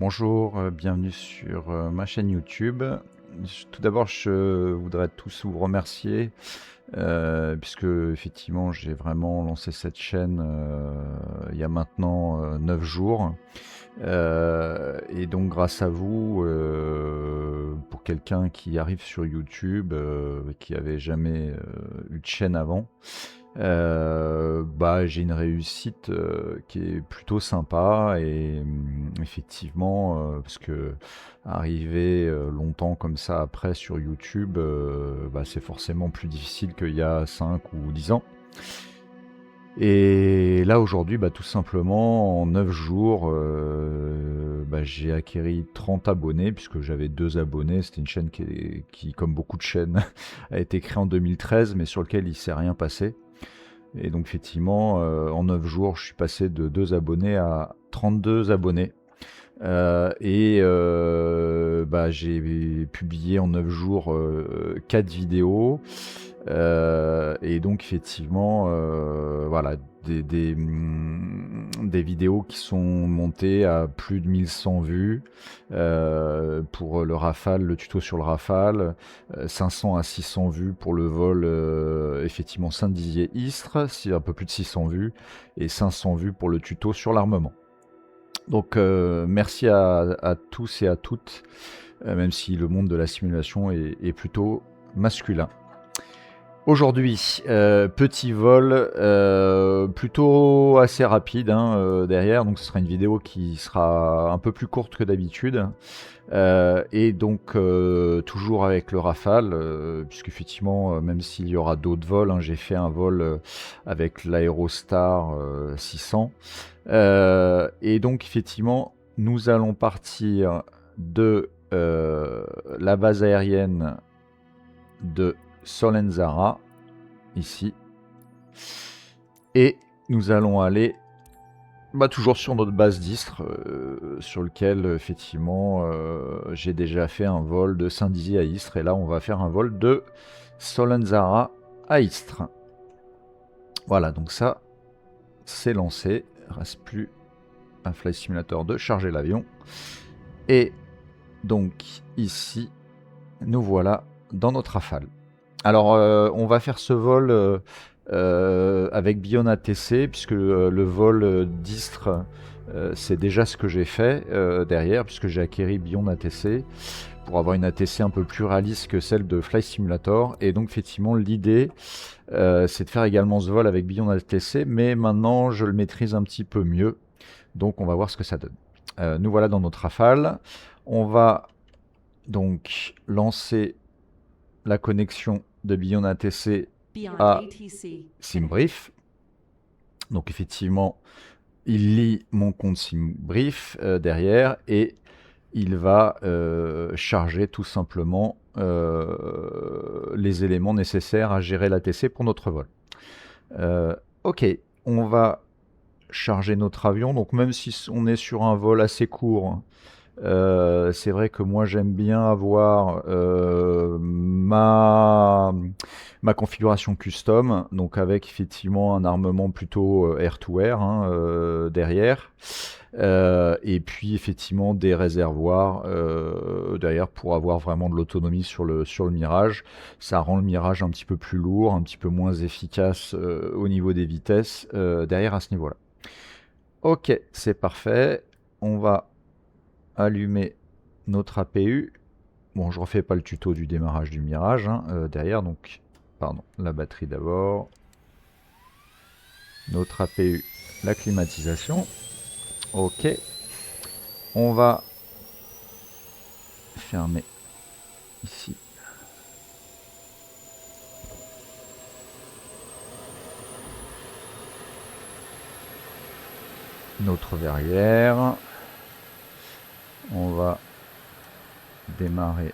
Bonjour, bienvenue sur ma chaîne YouTube. Tout d'abord, je voudrais tous vous remercier puisque effectivement j'ai vraiment lancé cette chaîne il y a maintenant 9 jours. Et donc grâce à vous, pour quelqu'un qui arrive sur YouTube, qui avait jamais eu de chaîne avant, j'ai une réussite qui est plutôt sympa et effectivement, parce que arriver longtemps comme ça après sur YouTube, c'est forcément plus difficile qu'il y a 5 ou 10 ans. Et là aujourd'hui, tout simplement, en 9 jours, j'ai acquéri 30 abonnés, puisque j'avais 2 abonnés. C'était une chaîne qui, comme beaucoup de chaînes, a été créée en 2013, mais sur lequel il ne s'est rien passé. Et donc effectivement, en 9 jours, je suis passé de 2 abonnés à 32 abonnés. J'ai publié en 9 jours 4 vidéos. Et donc effectivement, voilà, des vidéos qui sont montées à plus de 1100 vues pour le Rafale, le tuto sur le Rafale, 500 à 600 vues pour le vol effectivement Saint-Dizier-Istres, c'est un peu plus de 600 vues, et 500 vues pour le tuto sur l'armement. Donc merci à tous et à toutes, même si le monde de la simulation est plutôt masculin. Aujourd'hui, petit vol, plutôt assez rapide derrière, donc ce sera une vidéo qui sera un peu plus courte que d'habitude. Et donc toujours avec le Rafale, puisqu'effectivement, même s'il y aura d'autres vols, j'ai fait un vol avec l'Aerostar 600. Et donc effectivement, nous allons partir de la base aérienne de Solenzara, ici, et nous allons aller toujours sur notre base d'Istres, sur lequel effectivement j'ai déjà fait un vol de Saint-Dizier à Istres, et là on va faire un vol de Solenzara à Istres. Voilà, donc ça c'est lancé, il ne reste plus un Flight Simulator de charger l'avion, et donc ici nous voilà dans notre Rafale. Alors on va faire ce vol avec Bion ATC, puisque le vol d'Istres, c'est déjà ce que j'ai fait derrière, puisque j'ai acquéri Bion ATC pour avoir une ATC un peu plus réaliste que celle de Flight Simulator. Et donc effectivement l'idée c'est de faire également ce vol avec Bion ATC, mais maintenant je le maîtrise un petit peu mieux, donc on va voir ce que ça donne. Nous voilà dans notre Rafale, on va donc lancer la connexion de Bion ATC à SimBrief. Donc effectivement, il lit mon compte SimBrief derrière, et il va charger tout simplement les éléments nécessaires à gérer l'ATC pour notre vol. Ok, on va charger notre avion. Donc même si on est sur un vol assez court, c'est vrai que moi j'aime bien avoir ma configuration custom, donc avec effectivement un armement plutôt air-to-air derrière, et puis effectivement des réservoirs derrière pour avoir vraiment de l'autonomie sur le Mirage. Ça rend le Mirage un petit peu plus lourd, un petit peu moins efficace au niveau des vitesses derrière à ce niveau-là. Ok, c'est parfait. On va allumer notre APU. Bon, je refais pas le tuto du démarrage du Mirage derrière, donc pardon, la batterie d'abord, notre APU, la climatisation. Ok, on va fermer ici notre verrière. On va démarrer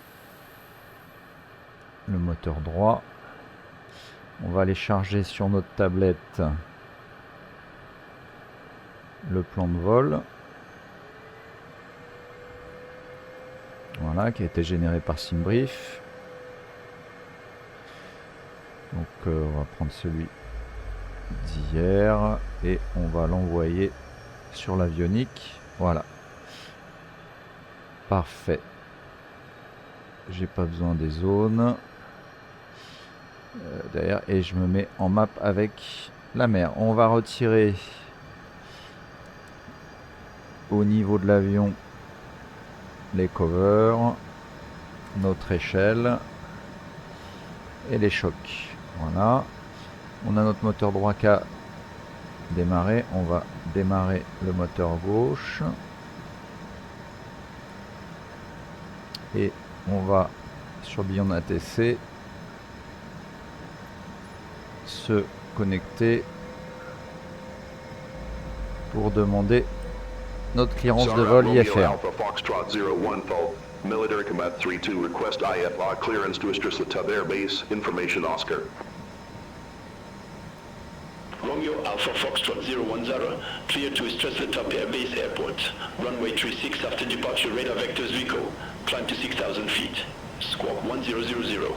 le moteur droit. On va aller charger sur notre tablette le plan de vol. Voilà, qui a été généré par SimBrief. Donc on va prendre celui d'hier et on va l'envoyer sur l'avionique. Voilà. Parfait. J'ai pas besoin des zones. Derrière, et je me mets en map avec la mer. On va retirer au niveau de l'avion les covers, notre échelle et les chocs. Voilà. On a notre moteur droit qui a démarré. On va démarrer le moteur gauche. Et on va sur Beyond ATC se connecter pour demander notre clearance de vol IFR. Military Combat 3-2, request IFR clearance to Istrasla Air Base. Information Oscar. Romeo Alpha Foxtrot 010, clear to Istrasla Air Base Airport. Runway 36 after departure radar vectors Vico. Climb to 6,000 feet. Squawk 1000.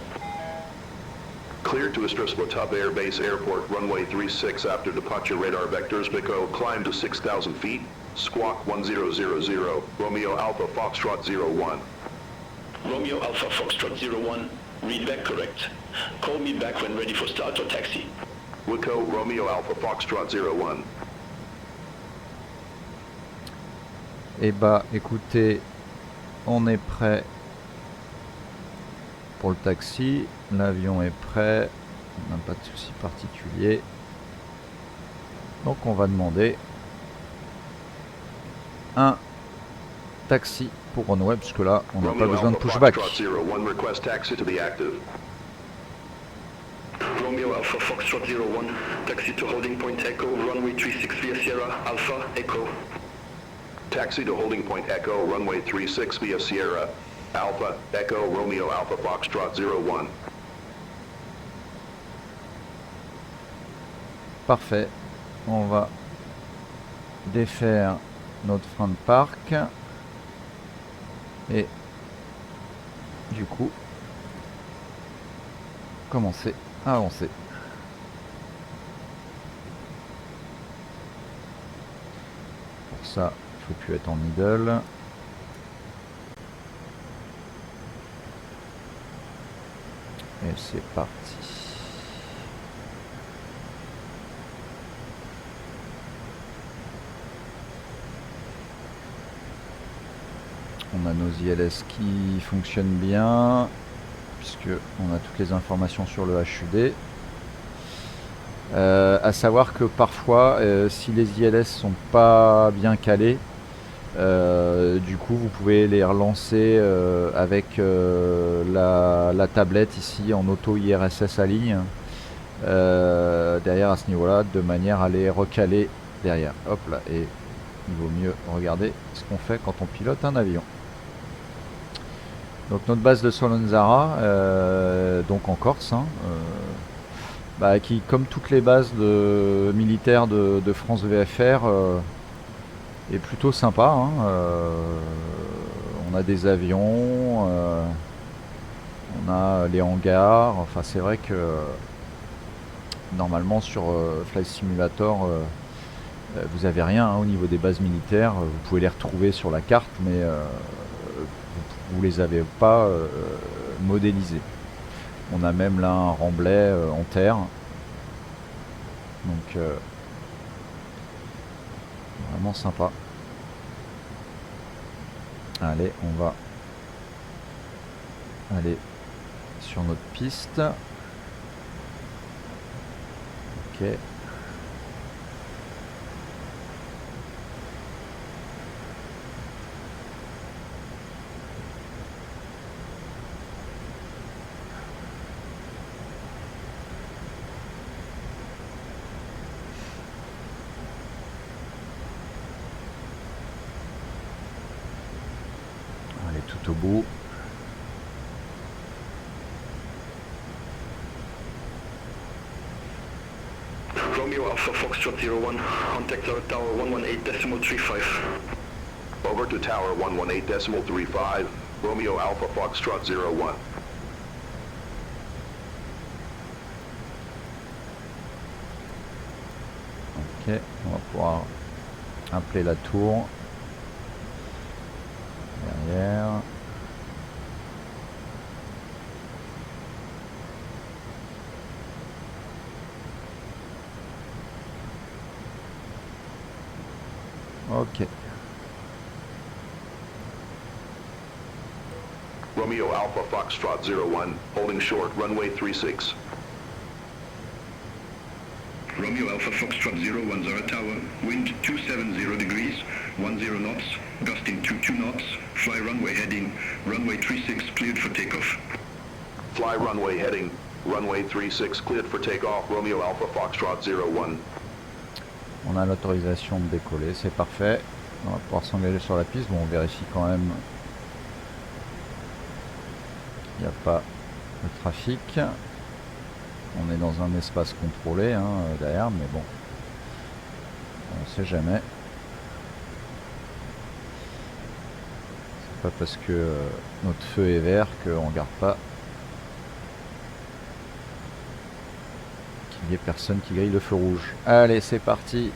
Clear to Istrasla Air Base Airport, runway 36 after departure radar vectors Vico. Climb to 6,000 feet. Squawk 1000. Romeo Alpha Foxtrot 01. Romeo Alpha Foxtrot 01, read back correct. Call me back when ready for start or taxi. Wico Romeo Alpha Foxtrot 01. Eh bah écoutez, on est prêt pour le taxi. L'avion est prêt, on n'a pas de souci particulier. Donc on va demander un taxi pour Runway, parce que là on n'a pas besoin de pushback. Romeo Alpha Foxtrot 01, taxi to holding point Echo, runway 36 via Sierra, Alpha, Echo. Taxi to holding point Echo, runway 36 via Sierra, Alpha, Echo, Romeo Alpha Foxtrot 01. Parfait, on va défaire notre frein de parc et du coup commencer à avancer. Pour ça, il faut plus être en middle. Et c'est parti. On a nos ILS qui fonctionnent bien, puisque on a toutes les informations sur le HUD. À savoir que parfois, si les ILS sont pas bien calés, du coup vous pouvez les relancer avec la tablette ici en auto IRSS à ligne derrière à ce niveau là, de manière à les recaler derrière. Hop là, et il vaut mieux regarder ce qu'on fait quand on pilote un avion. Donc notre base de Solonzara, donc en Corse, hein, qui comme toutes les bases militaires de France VFR est plutôt sympa, hein. On a des avions, on a les hangars, enfin c'est vrai que normalement sur Flight Simulator vous avez rien, hein, au niveau des bases militaires. Vous pouvez les retrouver sur la carte, mais vous les avez pas modélisés. On a même là un remblai en terre, donc vraiment sympa. Allez, on va aller sur notre piste. Ok. Tout au bout. Romeo Alpha Foxtrot 01, contact our tower 118.35. Over to tower 118.35, Romeo Alpha Foxtrot 01. Ok, on va pouvoir appeler la tour. derrière. Ok. Romeo Alpha Foxtrot 01, holding short, runway 36. Romeo Alpha Foxtrot 01 Zara Tower, wind 270 degrees, 10 knots, gusting to 2 knots, fly runway heading, runway 36 cleared for takeoff. Fly runway heading, runway 36 cleared for takeoff, Romeo Alpha Foxtrot 01. On a l'autorisation de décoller, c'est parfait. On va pouvoir s'engager sur la piste. Bon, on vérifie quand même qu'il n'y a pas de trafic. On est dans un espace contrôlé hein, derrière, mais bon, on ne sait jamais. C'est pas parce que notre feu est vert qu'on ne garde pas qu'il n'y ait personne qui grille le feu rouge. Allez, c'est parti.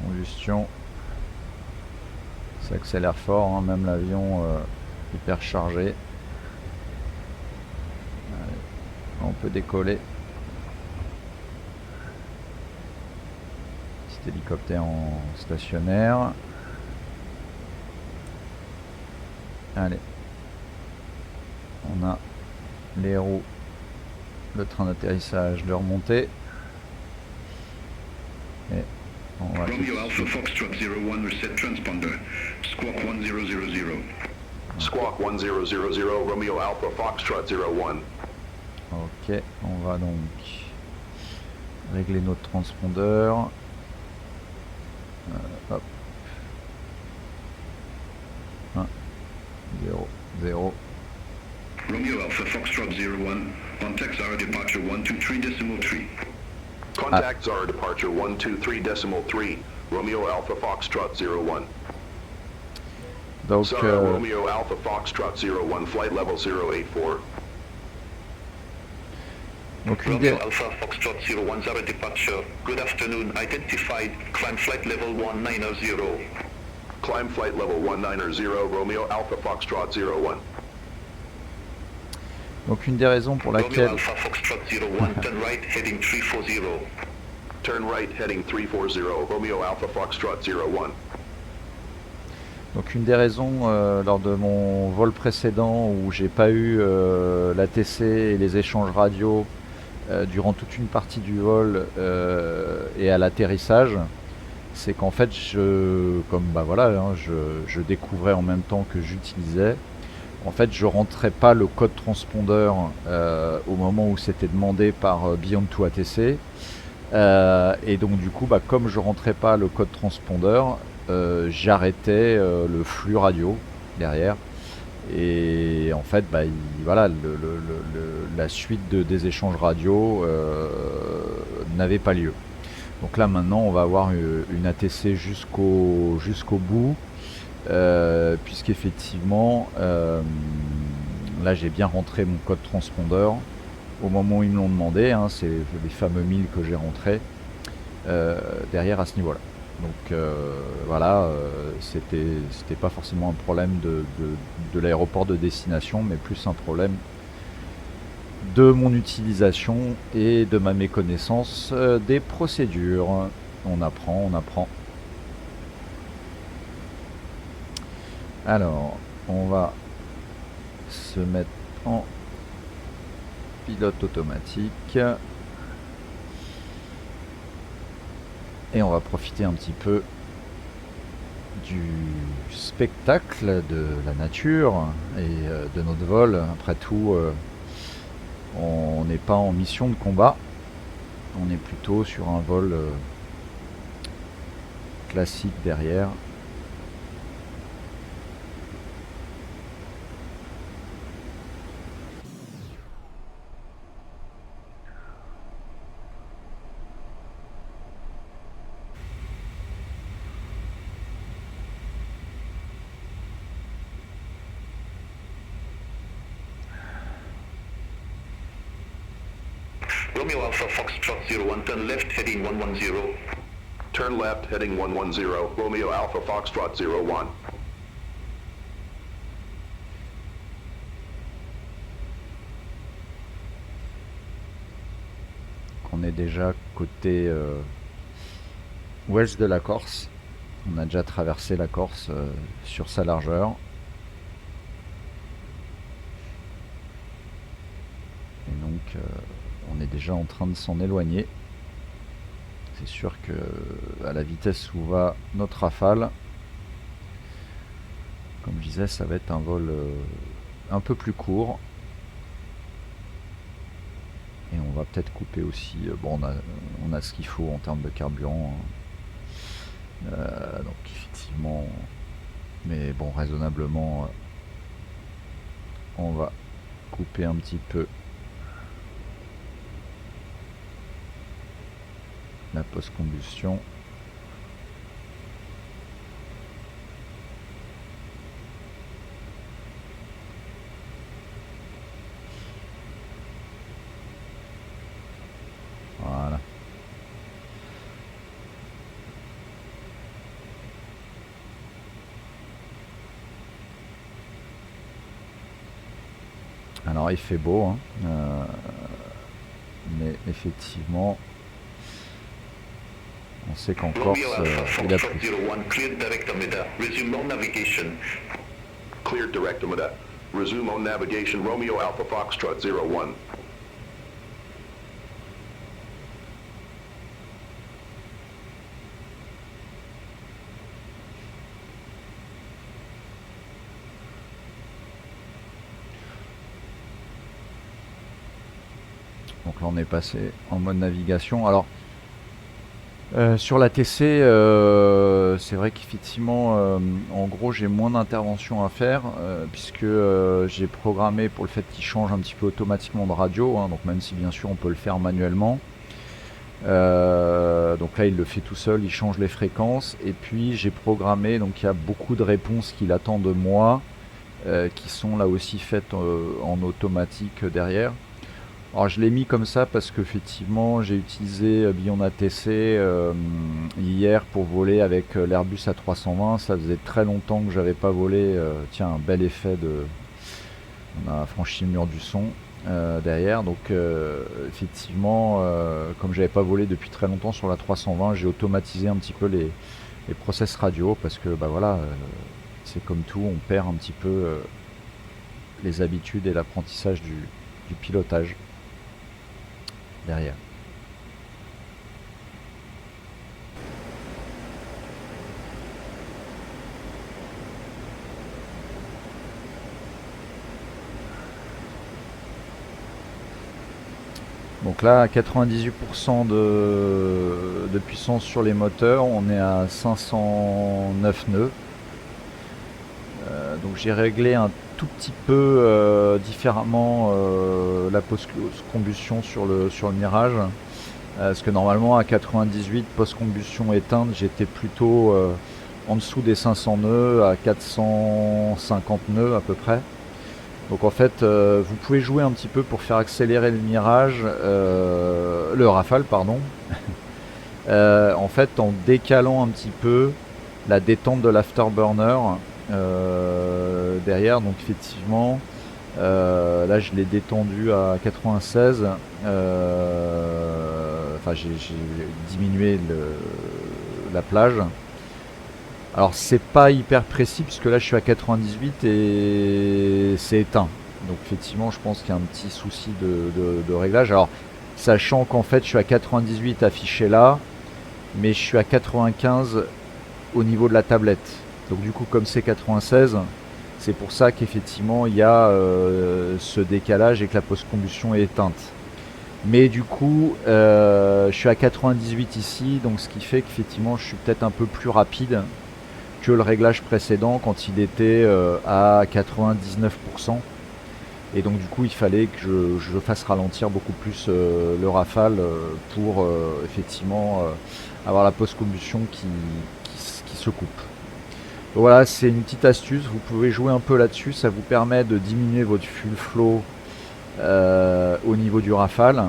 Combustion, ça accélère fort, hein, même l'avion hyper chargé. Allez, on peut décoller. Petit hélicoptère en stationnaire. Allez, on a les roues, le train d'atterrissage de remontée. Et Romeo Alpha Foxtrot 01 reset transponder. Squawk 1000. Squawk 1000, Romeo Alpha Foxtrot 01. Ok, on va donc régler notre transpondeur. Hop. 1, 0, 0. Romeo Alpha Foxtrot 01, contact Zara departure 123.3. Contact Zara departure 123.3, Romeo Alpha Foxtrot 01. Donc, Zara Romeo Alpha Foxtrot 01, flight level 084. donc Romeo Alpha Foxtrot 01 Zara departure. Good afternoon. Identified. Climb flight level 190. Climb flight level 190, Romeo Alpha Foxtrot 01. Donc une des raisons pour Romeo laquelle Alpha Foxtrot 01, turn right heading 340. Turn right heading 340, Romeo Alpha Foxtrot 01. Donc une des raisons lors de mon vol précédent où j'ai pas eu l'ATC et les échanges radio durant toute une partie du vol et à l'atterrissage, c'est qu'en fait comme bah voilà, hein, je découvrais en même temps que j'utilisais. En fait, je rentrais pas le code transpondeur au moment où c'était demandé par Beyond2 ATC. Et donc du coup, bah, comme je rentrais pas le code transpondeur, j'arrêtais le flux radio derrière. Et en fait, bah, voilà, la suite des échanges radio n'avait pas lieu. Donc là maintenant, on va avoir une ATC jusqu'au bout. Puisqu'effectivement là j'ai bien rentré mon code transpondeur au moment où ils me l'ont demandé, hein, c'est les fameux 1000 que j'ai rentré derrière à ce niveau là. Donc voilà, c'était pas forcément un problème de l'aéroport de destination, mais plus un problème de mon utilisation et de ma méconnaissance des procédures. On apprend. Alors, on va se mettre en pilote automatique et on va profiter un petit peu du spectacle de la nature et de notre vol. Après tout, on n'est pas en mission de combat, on est plutôt sur un vol classique derrière. Romeo Alpha Foxtrot 01, turn left heading 110. Turn left, heading 110, Romeo Alpha Foxtrot 01. On est déjà côté ouest de la Corse. On a déjà traversé la Corse sur sa largeur. Et donc on est déjà en train de s'en éloigner. C'est sûr que à la vitesse où va notre Rafale, comme je disais, ça va être un vol un peu plus court. Et on va peut-être couper aussi. Bon, on a ce qu'il faut en termes de carburant. Donc effectivement, mais bon, raisonnablement, on va couper un petit peu la post-combustion. Voilà. Alors il fait beau, hein, mais effectivement, on sait qu'en Corse, il a plu. Cleared direct Amida. Resume on navigation. Cleared direct Amida. Resume on navigation, Romeo Alpha Foxtrot 01. Donc là on est passé en mode navigation. Alors sur la TC, c'est vrai qu'effectivement, en gros j'ai moins d'interventions à faire puisque j'ai programmé pour le fait qu'il change un petit peu automatiquement de radio, hein, donc même si bien sûr on peut le faire manuellement. Donc là il le fait tout seul, il change les fréquences et puis j'ai programmé, donc il y a beaucoup de réponses qu'il attend de moi qui sont là aussi faites en automatique derrière. Alors je l'ai mis comme ça parce qu'effectivement j'ai utilisé Beyond ATC hier pour voler avec l'Airbus A320. Ça faisait très longtemps que j'avais pas volé. Tiens, un bel effet de... On a franchi le mur du son derrière. Donc effectivement, comme j'avais pas volé depuis très longtemps sur la 320, j'ai automatisé un petit peu les process radio parce que bah voilà, c'est comme tout, on perd un petit peu les habitudes et l'apprentissage du pilotage derrière. Donc là, à 98% de puissance sur les moteurs, on est à 509 nœuds. Donc j'ai réglé un tout petit peu différemment la post-combustion sur le Mirage. Parce que normalement à 98 post-combustion éteinte, j'étais plutôt en dessous des 500 nœuds, à 450 nœuds à peu près. Donc en fait, vous pouvez jouer un petit peu pour faire accélérer le Mirage, le Rafale, pardon. En fait, en décalant un petit peu la détente de l'afterburner derrière. Donc effectivement, là je l'ai détendu à 96. Enfin, j'ai diminué la plage. Alors c'est pas hyper précis puisque là je suis à 98 et c'est éteint. Donc effectivement je pense qu'il y a un petit souci de réglage. Alors sachant qu'en fait je suis à 98 affiché là, mais je suis à 95 au niveau de la tablette. Donc du coup comme c'est 96, c'est pour ça qu'effectivement il y a ce décalage et que la post-combustion est éteinte. Mais du coup je suis à 98 ici, donc ce qui fait qu'effectivement je suis peut-être un peu plus rapide que le réglage précédent quand il était à 99%. Et donc du coup il fallait que je fasse ralentir beaucoup plus le Rafale pour effectivement avoir la post-combustion qui se coupe. Donc voilà, c'est une petite astuce, vous pouvez jouer un peu là-dessus, ça vous permet de diminuer votre fuel flow au niveau du Rafale.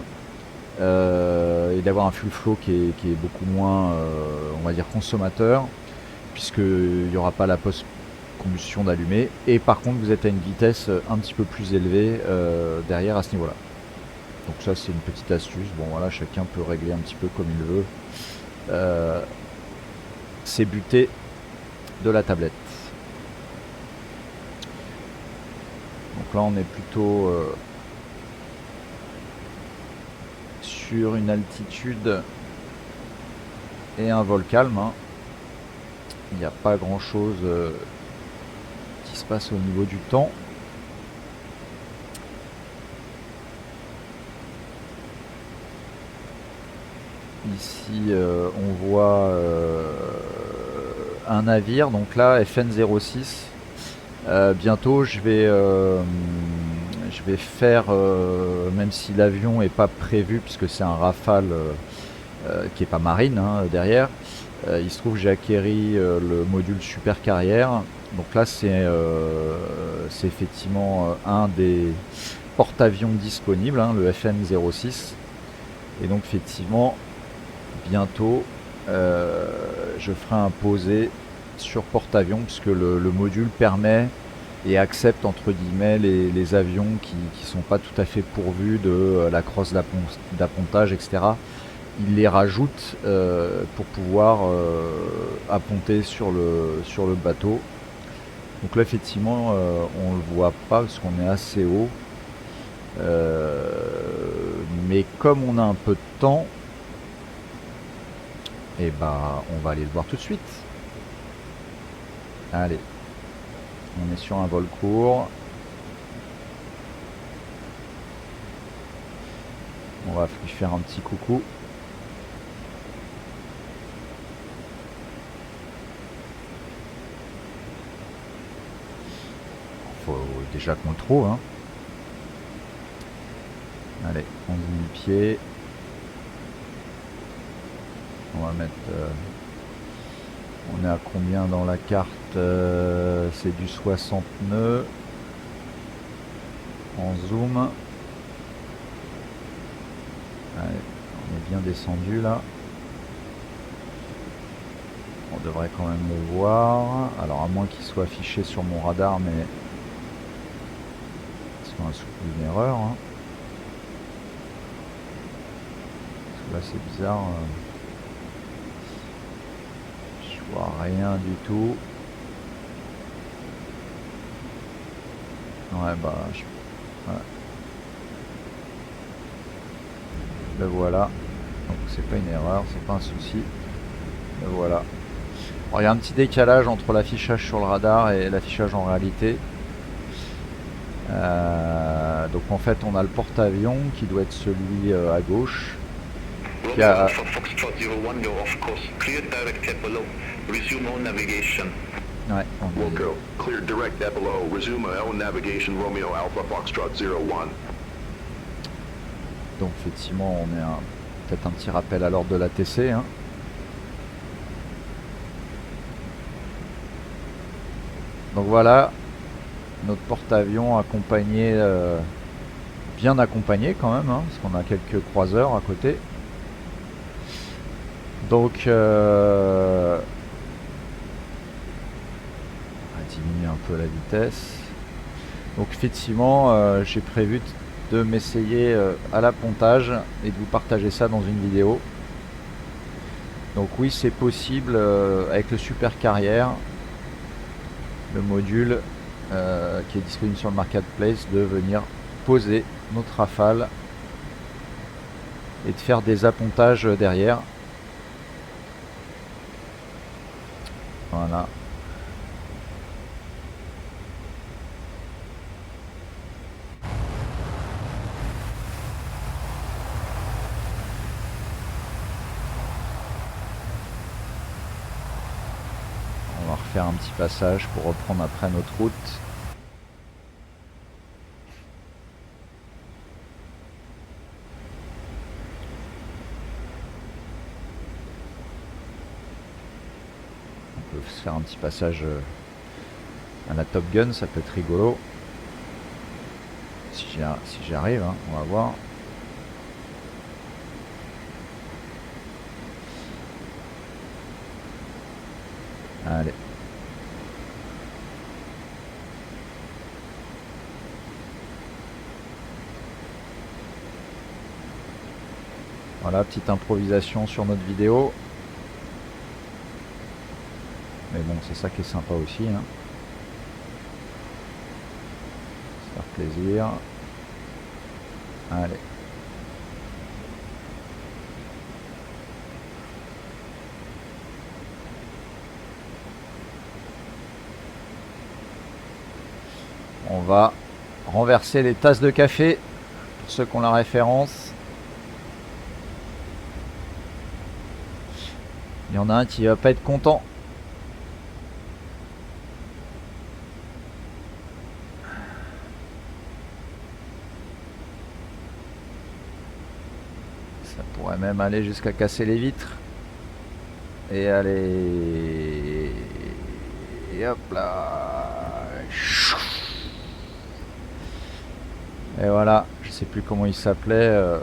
et d'avoir un fuel flow qui est beaucoup moins, on va dire, consommateur, puisqu'il n'y aura pas la post-combustion d'allumer. Et par contre, vous êtes à une vitesse un petit peu plus élevée derrière à ce niveau-là. Donc ça, c'est une petite astuce. Bon, voilà, chacun peut régler un petit peu comme il veut. C'est buté de la tablette. Donc là, on est plutôt sur une altitude et un vol calme. Hein. Il n'y a pas grand chose qui se passe au niveau du temps. Ici, on voit un navire. Donc là, FN06. Bientôt, je vais faire, même si l'avion n'est pas prévu, puisque c'est un Rafale qui n'est pas marine hein, derrière. Il se trouve que j'ai acquéri le module super carrière. Donc là, c'est effectivement un des porte-avions disponibles, hein, le FN06. Et donc effectivement, bientôt, je ferai un posé sur porte-avions, puisque le module permet et accepte entre guillemets les avions qui sont pas tout à fait pourvus de la crosse d'appontage, etc. Il les rajoute pour pouvoir apponter sur le bateau. Donc là effectivement on le voit pas parce qu'on est assez haut, mais comme on a un peu de temps, et bah on va aller le voir tout de suite. Allez, on est sur un vol court. On va lui faire un petit coucou. Faut déjà qu'on le trouve. Hein. Allez, 11 000 pieds. On va mettre... on est à combien dans la carte? C'est du 60 nœuds. En zoom. Allez, on est bien descendu là. On devrait quand même le voir. Alors à moins qu'il soit affiché sur mon radar, mais c'est une erreur. Hein. Parce que là c'est bizarre. Je vois rien du tout. Ouais bah ouais. Le voilà. Donc c'est pas une erreur, c'est pas un souci. Le voilà. Alors, il y a un petit décalage entre l'affichage sur le radar et l'affichage en réalité. Donc en fait on a le porte-avions qui doit être celui à gauche. Qui a... Ouais, on Wilco, clear direct below. Resume own navigation Romeo Alpha Foxtrot 01. Donc effectivement on est peut-être un petit rappel à l'ordre de l'ATC. Hein. Donc voilà, notre porte-avions accompagné, bien accompagné quand même, hein, parce qu'on a quelques croiseurs à côté. Donc on va diminuer un peu la vitesse. Donc effectivement j'ai prévu de m'essayer à l'appontage et de vous partager ça dans une vidéo. Donc oui, c'est possible avec le super carrière, le module qui est disponible sur le marketplace, de venir poser notre Rafale et de faire des appontages derrière. Voilà. On va refaire un petit passage pour reprendre après notre route. On peut se faire un petit passage à la Top Gun, ça peut être rigolo. Si j'y arrive, hein, on va voir. Allez. Voilà, petite improvisation sur notre vidéo. Mais bon, c'est ça qui est sympa aussi. Hein. Se faire plaisir. Allez. On va renverser les tasses de café pour ceux qui ont la référence. Il y en a un qui va pas être content. Ça pourrait même aller jusqu'à casser les vitres. Et allez. Et hop là. Et voilà. Je sais plus comment il s'appelait.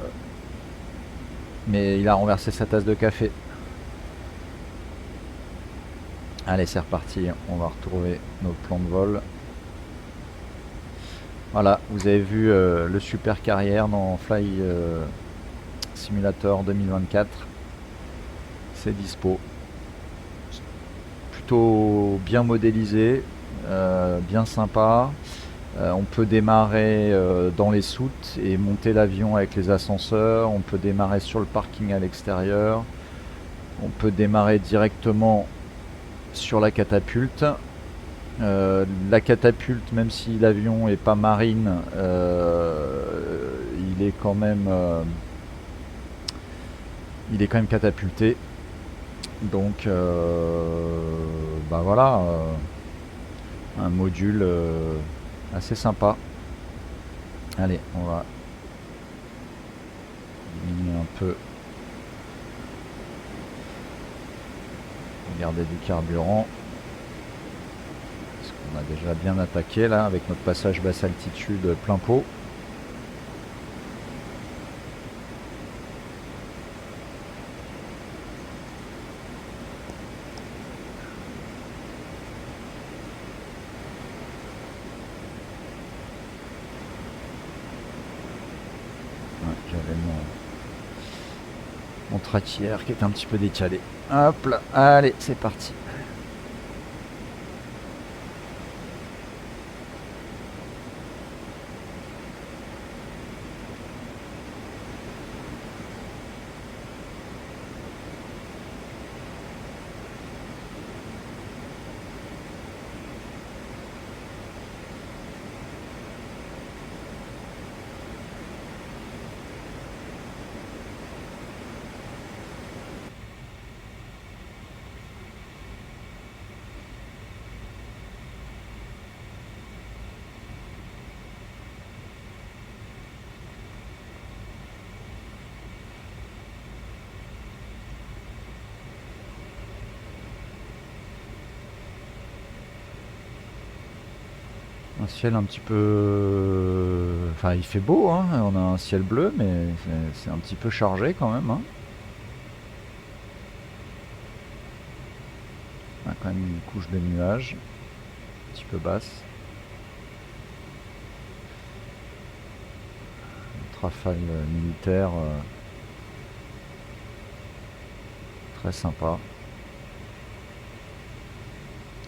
Mais il a renversé sa tasse de café. Allez, c'est reparti. On va retrouver nos plans de vol. Voilà, vous avez vu le super carrière dans Fly Simulator 2024. C'est dispo. Plutôt bien modélisé, bien sympa. On peut démarrer dans les soutes et monter l'avion avec les ascenseurs. On peut démarrer sur le parking à l'extérieur. On peut démarrer directement sur la catapulte. La catapulte, même si l'avion est pas marine, il est quand même catapulté. Donc bah voilà, un module assez sympa. Allez, on va diminuer un peu. Garder du carburant. Parce qu'on a déjà bien attaqué là avec notre passage basse altitude plein pot. J'avais mon tractière qui est un petit peu décalé. Hop là, allez, c'est parti. Un ciel un petit peu... Enfin, il fait beau, hein. On a un ciel bleu, mais c'est un petit peu chargé quand même. Hein. On a quand même une couche de nuages, un petit peu basse. Une rafale militaire très sympa.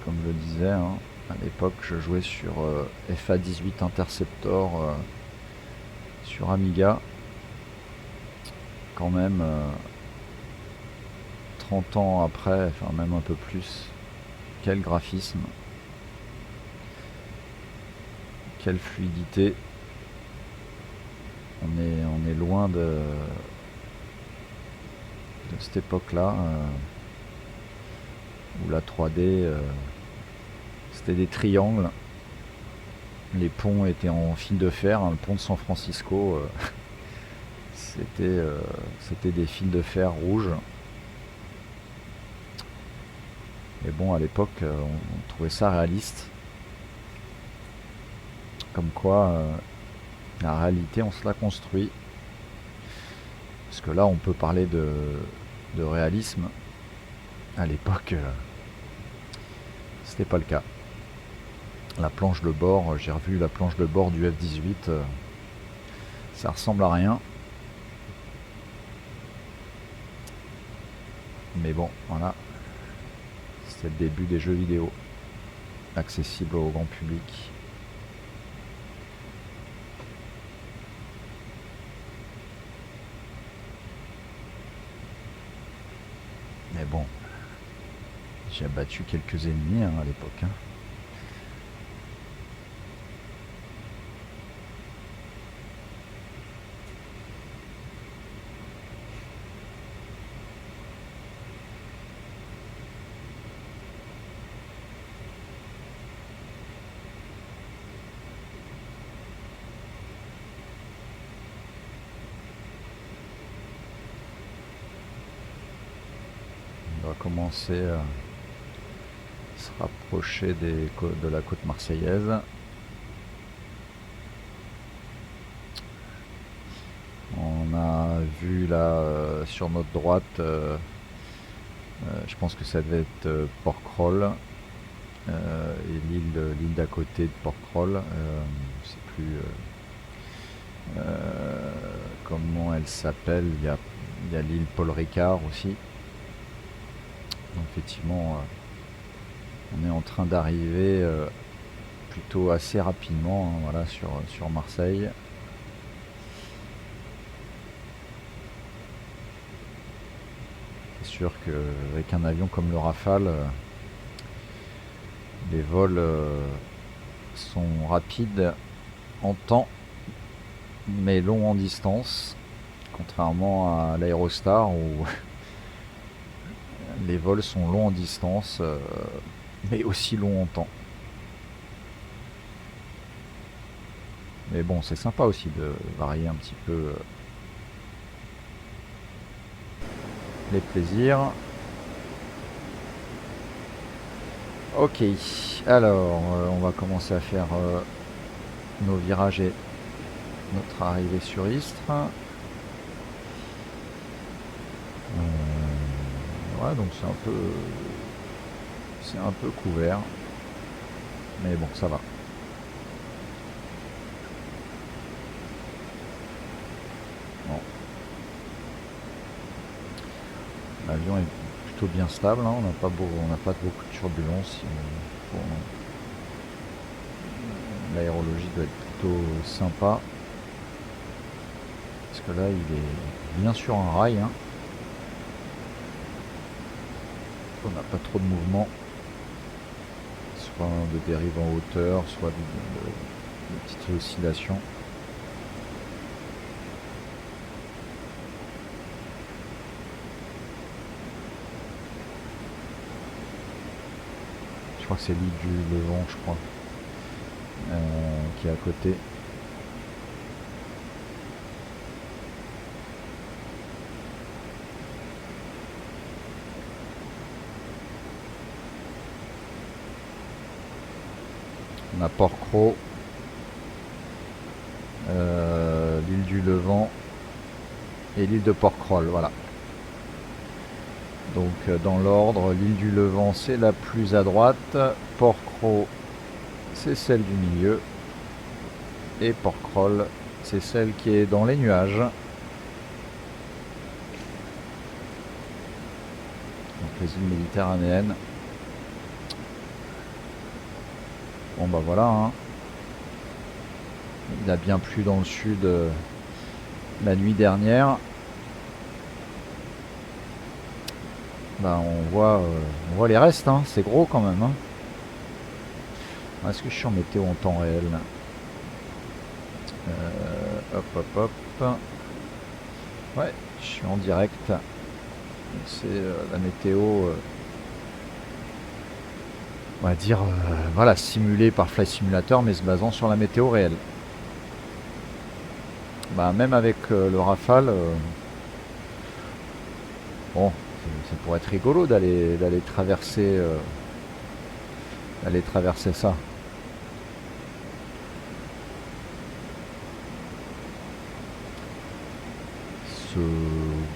Comme je le disais, hein. À l'époque, je jouais sur FA-18 Interceptor sur Amiga. Quand même, 30 ans après, enfin même un peu plus, quel graphisme, quelle fluidité. On est loin de cette époque-là, où la 3D... c'était des triangles. Les ponts étaient en fil de fer. Hein. Le pont de San Francisco, c'était des fils de fer rouges. Mais bon, à l'époque, on trouvait ça réaliste. Comme quoi, la réalité, on se la construit. Parce que là, on peut parler de réalisme. À l'époque... c'était pas le cas. La planche de bord, j'ai revu la planche de bord du F-18, ça ressemble à rien. Mais bon, voilà, c'est le début des jeux vidéo, accessibles au grand public. Mais bon, j'ai abattu quelques ennemis à l'époque. On va commencer à se rapprocher de la côte marseillaise. On a vu là sur notre droite, je pense que ça devait être Porquerolles, et l'île d'à côté de Porquerolles, je sais plus comment elle s'appelle. Il y a l'île Paul Ricard aussi. Donc effectivement, on est en train d'arriver plutôt assez rapidement, hein, voilà, sur Marseille. C'est sûr qu'avec un avion comme le Rafale, les vols sont rapides en temps, mais longs en distance, contrairement à l'Aérostar où les vols sont longs en distance, mais aussi longs en temps. Mais bon, c'est sympa aussi de varier un petit peu les plaisirs. Ok, alors on va commencer à faire nos virages et notre arrivée sur Istres. Ouais, donc c'est un peu couvert, mais bon, ça va. Bon. L'avion est plutôt bien stable, hein. On n'a pas beaucoup de turbulences. L'aérologie doit être plutôt sympa, parce que là il est bien sur un rail, hein. On n'a pas trop de mouvement, soit de dérive en hauteur, soit de petites oscillations. Je crois que c'est l'île du Levant, je crois, qui est à côté. On a Porquerolles, l'île du Levant et l'île de Porquerolles, voilà. Donc dans l'ordre, l'île du Levant c'est la plus à droite, Porquerolles c'est celle du milieu, et Porquerolles c'est celle qui est dans les nuages. Donc les îles méditerranéennes. Bon bah voilà, hein. Il a bien plu dans le sud la nuit dernière. Bah on voit les restes, hein. C'est gros quand même, hein. Est-ce que je suis en météo en temps réel? Hop. Ouais, je suis en direct. C'est la météo, on va dire, voilà, simulée par Flight Simulator, mais se basant sur la météo réelle. Bah même avec le Rafale, bon, ça pourrait être rigolo d'aller traverser ça. Ce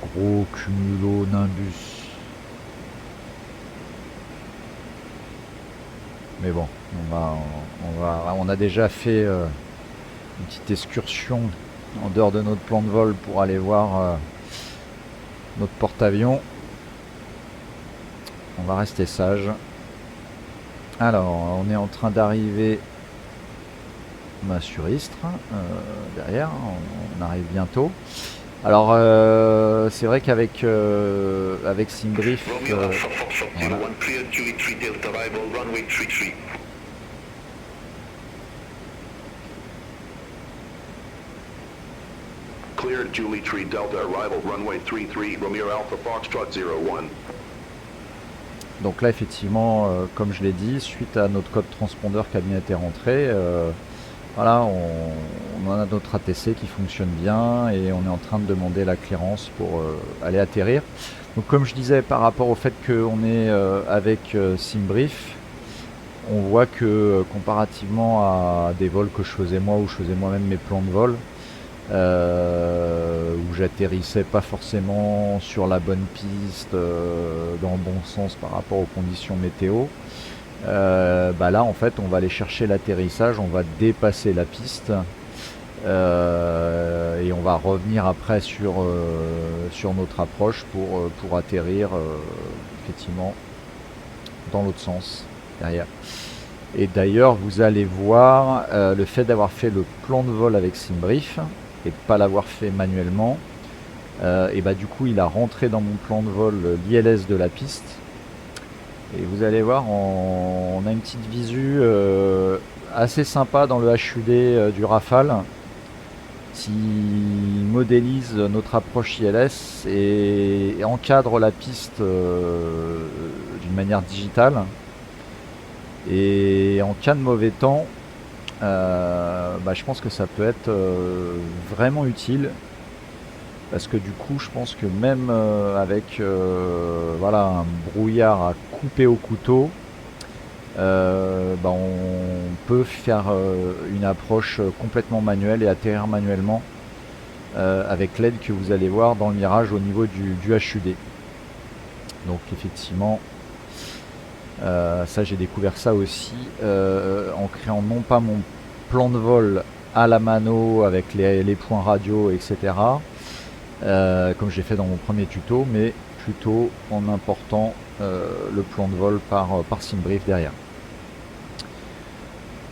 gros cumulonimbus. Mais bon, on a déjà fait une petite excursion en dehors de notre plan de vol pour aller voir notre porte-avions. On va rester sage. Alors, on est en train d'arriver sur Istres, derrière, on arrive bientôt. Alors, c'est vrai qu'avec avec Simbrief, Romeo Alpha Foxtrot voilà. 01, clear Julie 3 Delta arrival, runway 33. Cleared Julie 3 Delta arrival runway 33, Romeo Alpha Foxtrot 01. Donc là, effectivement, comme je l'ai dit, suite à notre code transpondeur qui a bien été rentré, voilà, on a notre ATC qui fonctionne bien et on est en train de demander la clearance pour aller atterrir. Donc comme je disais, par rapport au fait qu'on est avec Simbrief, on voit que comparativement à des vols que je faisais moi, où je faisais moi-même mes plans de vol, où j'atterrissais pas forcément sur la bonne piste, dans le bon sens par rapport aux conditions météo, bah là en fait on va aller chercher l'atterrissage, on va dépasser la piste, et on va revenir après sur notre approche pour atterrir effectivement dans l'autre sens derrière. Et d'ailleurs vous allez voir, le fait d'avoir fait le plan de vol avec Simbrief et de ne pas l'avoir fait manuellement, et bah du coup il a rentré dans mon plan de vol l'ILS de la piste. Et vous allez voir, on a une petite visu assez sympa dans le HUD du Rafale qui modélise notre approche ILS et encadre la piste d'une manière digitale. Et en cas de mauvais temps, bah, je pense que ça peut être vraiment utile. Parce que du coup, je pense que même avec voilà, un brouillard à couper au couteau, bah, on peut faire une approche complètement manuelle et atterrir manuellement avec l'aide que vous allez voir dans le mirage au niveau du HUD. Donc effectivement, ça j'ai découvert ça aussi en créant non pas mon plan de vol à la mano avec les points radio, etc. Comme j'ai fait dans mon premier tuto, mais plutôt en important le plan de vol par Simbrief derrière.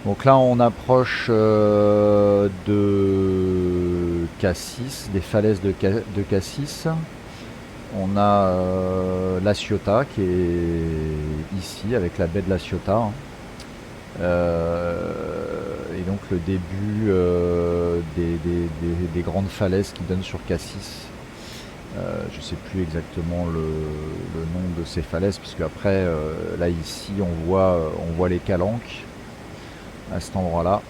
Donc là on approche de Cassis, des falaises de Cassis. On a la Ciotat qui est ici avec la baie de la Ciotat. Et donc le début des grandes falaises qui donnent sur Cassis. Je ne sais plus exactement le nom de ces falaises, puisque après là ici on voit les calanques à cet endroit là.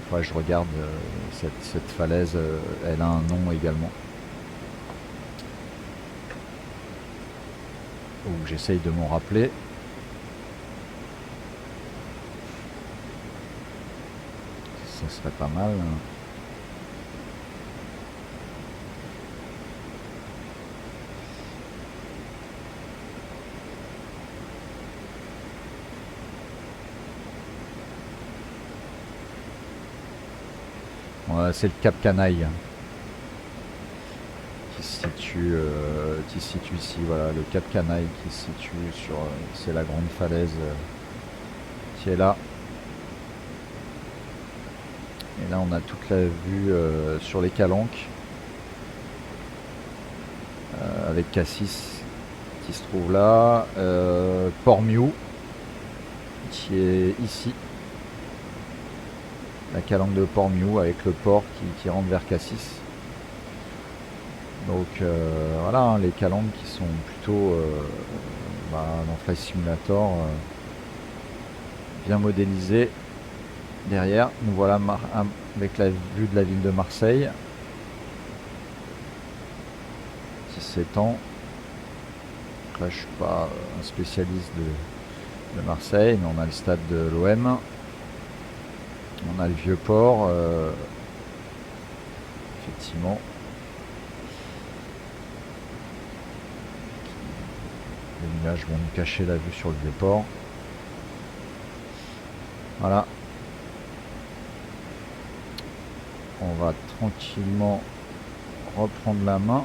Faudrait que je regarde cette falaise, elle a un nom également. Ou j'essaye de m'en rappeler. Ça serait pas mal. Ouais, c'est le Cap Canaille qui se situe ici. Voilà, le Cap Canaille qui se situe sur, c'est la grande falaise qui est là. Et là on a toute la vue sur les calanques avec Cassis qui se trouve là, Port-Miou qui est ici, la calanque de Port-Miou avec le port qui rentre vers Cassis. Donc voilà, hein, les calanques qui sont plutôt dans Flight Simulator bien modélisées. Derrière, nous voilà avec la vue de la ville de Marseille qui s'étend. Là, je suis pas un spécialiste de Marseille, mais on a le stade de l'OM, on a le vieux port, effectivement. Les nuages vont nous cacher la vue sur le vieux port. Voilà. On va tranquillement reprendre la main.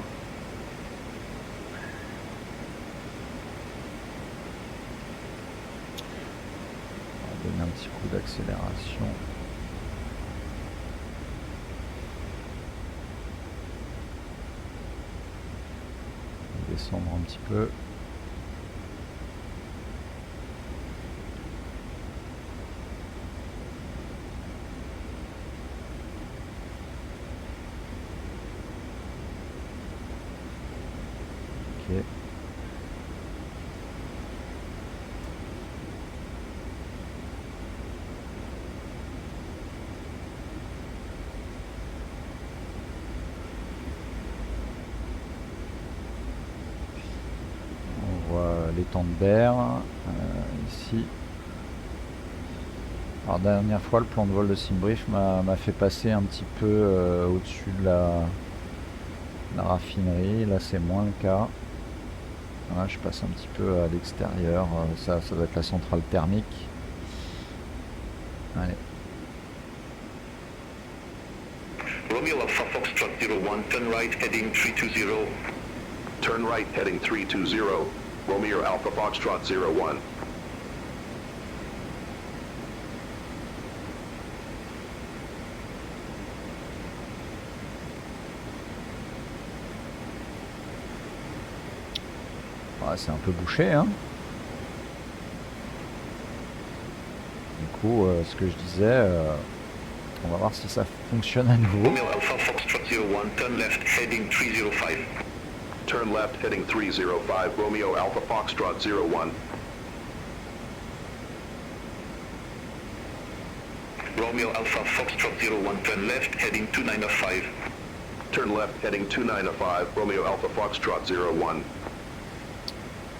On va donner un petit coup d'accélération. Descendre un petit peu. Ok. On voit l'étang de berre ici. Alors dernière fois le plan de vol de Simbrief m'a fait passer un petit peu au-dessus de la raffinerie. Là c'est moins le cas. Voilà, je passe un petit peu à l'extérieur. Ça doit être la centrale thermique. Allez. Romeo Alpha Foxtrot 01, turn right heading 320. Turn right heading 320. Romeo Alpha Foxtrot 01. Ah, c'est un peu bouché, hein. Du coup, ce que je disais, on va voir si ça fonctionne à nouveau. Romeo Alpha Foxtrot 01, turn left heading 305. Turn left heading 305. Romeo Alpha Foxtrot 01. Romeo Alpha Foxtrot 01, turn left heading 2905. Turn left heading 2905. Romeo Alpha Foxtrot 01.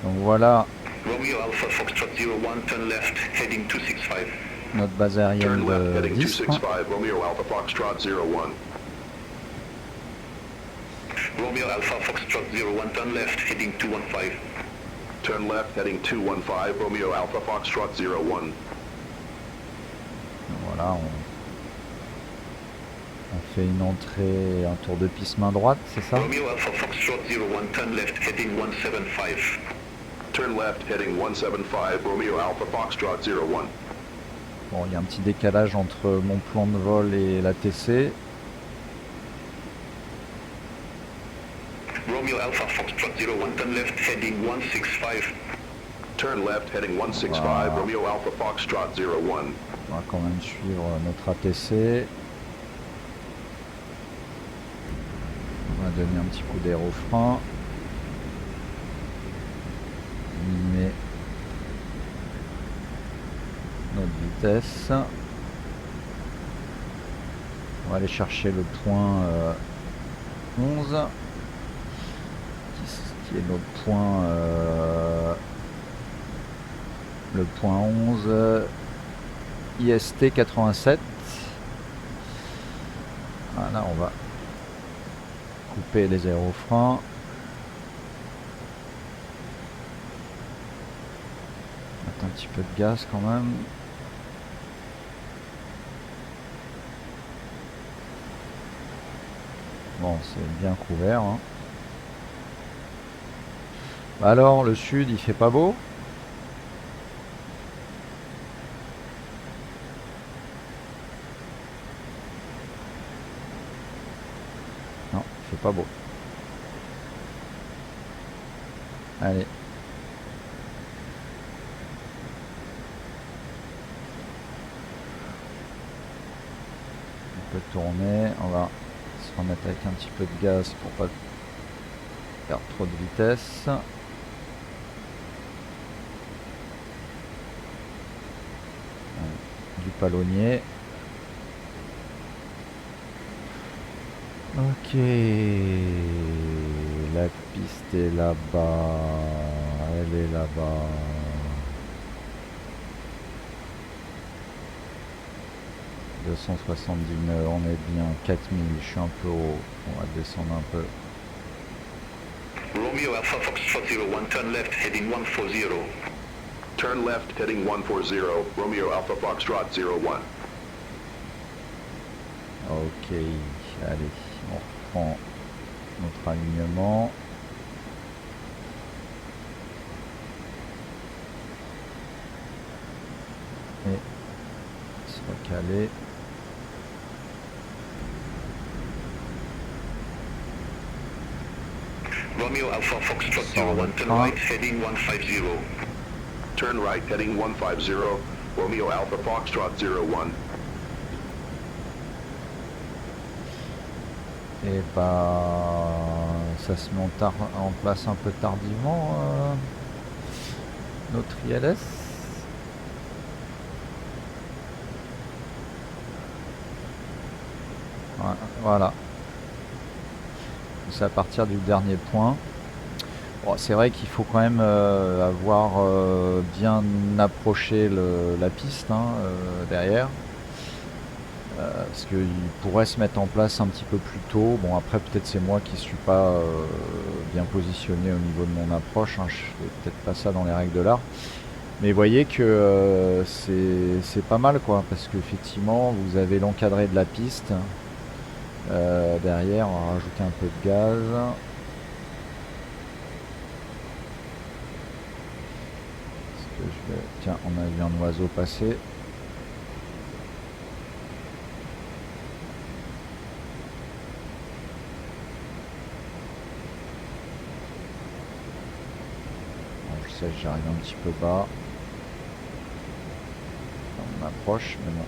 Donc voilà Romeo Alpha Foxtrot 01, turn left heading 265. notre base aérienne Turn left de heading Distre. 265. Romeo Alpha Foxtrot 01. Romeo Alpha Foxtrot 01, turn left heading 215. Turn left heading 215. Romeo Alpha Foxtrot 01. Voilà, on fait une entrée, un tour de piste main droite, c'est ça? Romeo Alpha Foxtrot 01, turn left heading 175. Turn left heading 175. Romeo Alpha Foxtrot 01. Bon, il y a un petit décalage entre mon plan de vol et la TC. Romeo Alpha Foxtrot 01, turn left heading 165. Turn left heading 165. Wow. Romeo Alpha Foxtrot 01. On va quand même suivre notre ATC. On va donner un petit coup d'air au frein. Mais notre vitesse. On va aller chercher le point 11 qui est notre point le point 11 IST 87. Voilà, on va couper les aérofreins. Mettre un petit peu de gaz quand même. Bon, c'est bien couvert, hein. Alors, le sud, il fait pas beau? Non, il fait pas beau. Allez. On peut tourner, on va se remettre avec un petit peu de gaz pour pas perdre trop de vitesse. Du palonnier. Ok, la piste est là-bas, elle est là-bas. « 270 nœuds, on est bien, 4000, je suis un peu haut, on va descendre un peu. » Romeo Alpha Foxtrot 01, turn left heading 140. Turn left heading 140, Romeo Alpha Foxtrot 01. Ok, allez, on reprend notre alignement. Et se recaler. Romeo Alpha Foxtrot Sort 01, le turn train. right, heading 150. Turn right heading 150, Romeo Alpha Foxtrot 01. Et bah ça se met en place un peu tardivement notre ILS. Voilà. C'est à partir du dernier point. Bon, c'est vrai qu'il faut quand même avoir bien approché la piste derrière. Parce qu'il pourrait se mettre en place un petit peu plus tôt. Bon, après peut-être c'est moi qui suis pas bien positionné au niveau de mon approche, hein. Je fais peut-être pas ça dans les règles de l'art. Mais vous voyez que c'est pas mal, quoi, parce qu'effectivement vous avez l'encadré de la piste. Derrière, on va rajouter un peu de gaz. Tiens, on a vu un oiseau passer. Je sais que j'arrive un petit peu bas. On approche, mais bon.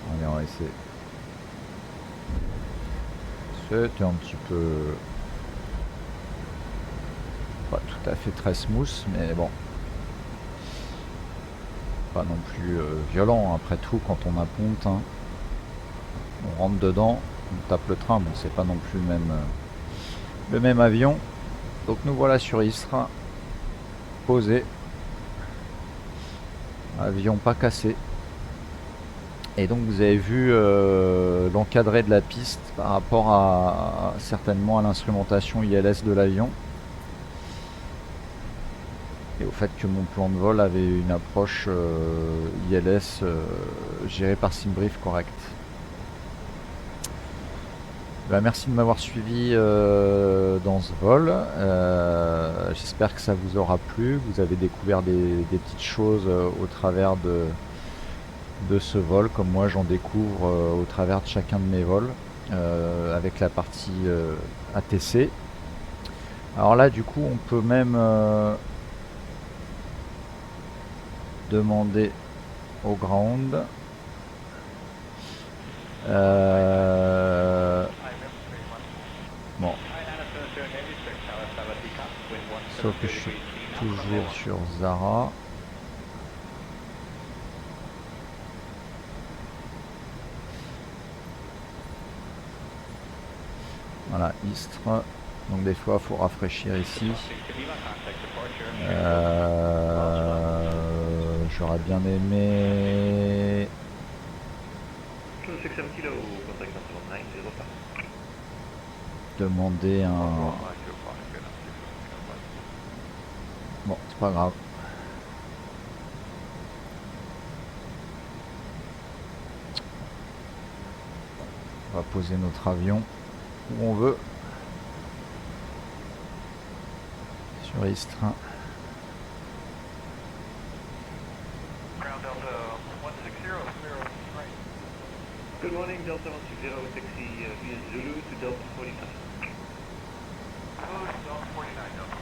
Allez, on va essayer. C'était un petit peu... pas tout à fait très smooth, mais bon. Pas non plus violent, après tout, quand on apponte, hein. On rentre dedans, on tape le train, bon c'est pas non plus le même avion. Donc nous voilà sur Istres, posé, avion pas cassé. Et donc vous avez vu l'encadré de la piste par rapport certainement à l'instrumentation ILS de l'avion. Et au fait que mon plan de vol avait une approche ILS gérée par SimBrief correct. Bah, merci de m'avoir suivi dans ce vol. J'espère que ça vous aura plu. Vous avez découvert des petites choses au travers de ce vol, comme moi j'en découvre au travers de chacun de mes vols, avec la partie ATC. Alors là, du coup, on peut même demander au ground. Bon. Sauf que je suis toujours sur Zara. Voilà, Istres. Donc des fois, il faut rafraîchir ici. J'aurais bien aimé... demander un... Bon, c'est pas grave. On va poser notre avion où on veut. Sur Istres. Good morning, Delta 160, taxi via Zulu to Delta 49. Hello, Delta 49, Delta.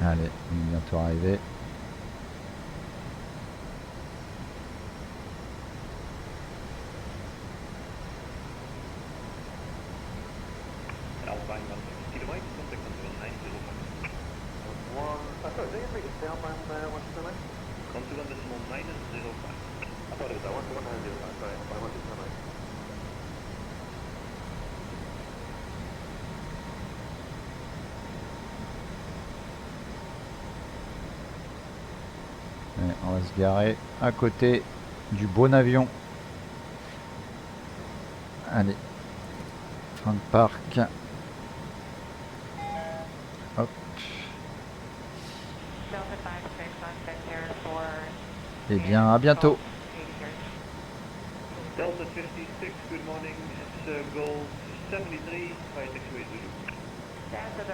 Allez, on est bientôt arrivé. va se garer à côté du bon avion. Allez, fin de parc. Hop. Eh bien, à bientôt. Delta 56, good morning. It's Gold 73, 568 Zulu.